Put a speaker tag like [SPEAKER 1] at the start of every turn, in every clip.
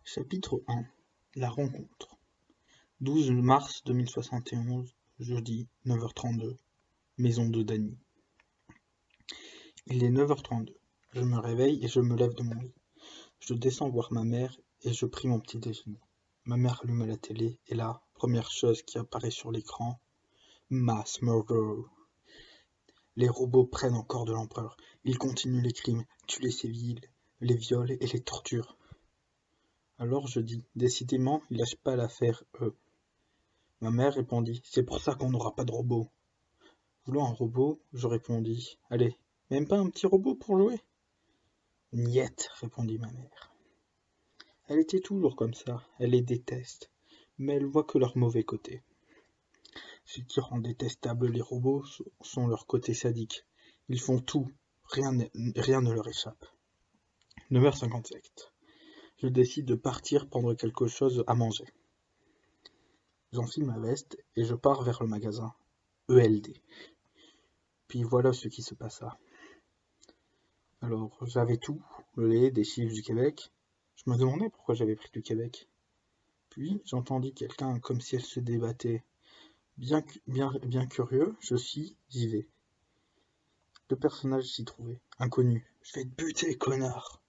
[SPEAKER 1] Chapitre 1. La rencontre. 12 mars 2071, jeudi, 9h32, maison de Dany. Il est 9h32. Je me réveille et je me lève de mon lit. Je descends voir ma mère et je prie mon petit déjeuner. Ma mère allume la télé et là, première chose qui apparaît sur l'écran, Mass Murder. Les robots prennent encore de l'ampleur. Ils continuent les crimes, tuent les civils, les viols et les torturent. Alors je dis, décidément, ils lâchent pas l'affaire, eux. Ma mère répondit, c'est pour ça qu'on n'aura pas de robot. Voulant un robot, je répondis, allez, même pas un petit robot pour jouer? Niet, répondit ma mère. Elle était toujours comme ça, elle les déteste, mais elle voit que leur mauvais côté. Ce qui rend détestables les robots sont leur côté sadique. Ils font tout, rien ne leur échappe. 9h57. Je décide de partir prendre quelque chose à manger. J'enfile ma veste et je pars vers le magasin. ELD. Puis voilà ce qui se passa. Alors, j'avais tout, le lait, des chiffres du Québec. Je me demandais pourquoi j'avais pris du Québec. Puis, j'entendis quelqu'un comme si elle se débattait. Bien curieux, j'y vais. Le personnage s'y trouvait, inconnu. Je vais te buter, connard!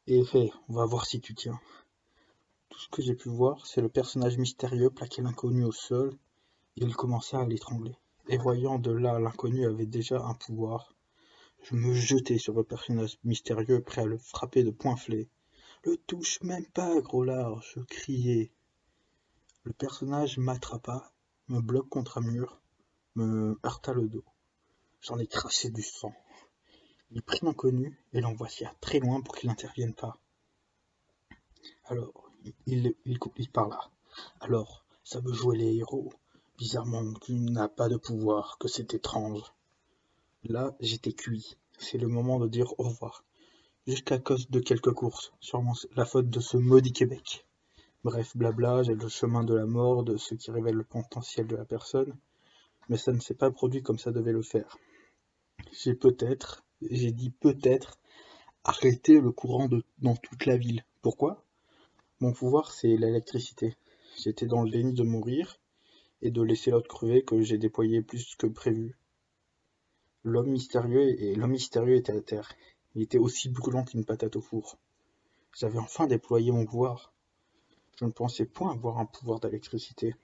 [SPEAKER 1] Et fait, on va voir si tu tiens. Tout ce que j'ai pu voir, c'est le personnage mystérieux plaquer l'inconnu au sol, et il commença à l'étrangler. Et voyant de là l'inconnu avait déjà un pouvoir, je me jetai sur le personnage mystérieux, prêt à le frapper de poing-flé. Le touche même pas, gros lard, je criai. Le personnage m'attrapa, me bloque contre un mur, me heurta le dos. J'en ai craché du sang. Il prit l'inconnu et l'envoya très loin pour qu'il n'intervienne pas. Alors, il parla. Alors, ça veut jouer les héros. Bizarrement, tu n'as pas de pouvoir, que c'est étrange. Là, j'étais cuit. C'est le moment de dire au revoir. Jusqu'à cause de quelques courses, sûrement la faute de ce maudit Québec. Bref, blabla, j'ai le chemin de la mort, de ce qui révèle le potentiel de la personne, mais ça ne s'est pas produit comme ça devait le faire. J'ai dit peut-être, arrêter le courant dans toute la ville. Pourquoi? Mon pouvoir, c'est l'électricité. J'étais dans le déni de mourir et de laisser l'autre crever que j'ai déployé plus que prévu. L'homme mystérieux était à terre. Il était aussi brûlant qu'une patate au four. J'avais enfin déployé mon pouvoir. Je ne pensais point avoir un pouvoir d'électricité.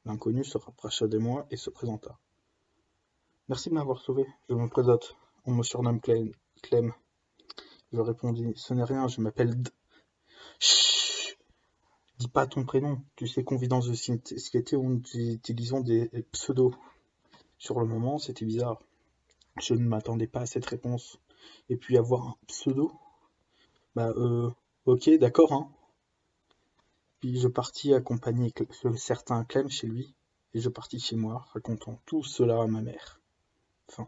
[SPEAKER 1] L'inconnu se rapprocha de moi et se présenta. Merci de m'avoir sauvé, je me présente. On me surnomme Clem. Je répondis, ce n'est rien, je m'appelle Chut, dis pas ton prénom. Tu sais qu'on vit dans une société où nous utilisons des pseudos. Sur le moment, c'était bizarre. Je ne m'attendais pas à cette réponse. Et puis avoir un pseudo? Ok, d'accord, hein. Puis je partis accompagner ce certain Clem chez lui, et je partis chez moi, racontant tout cela à ma mère. Fin.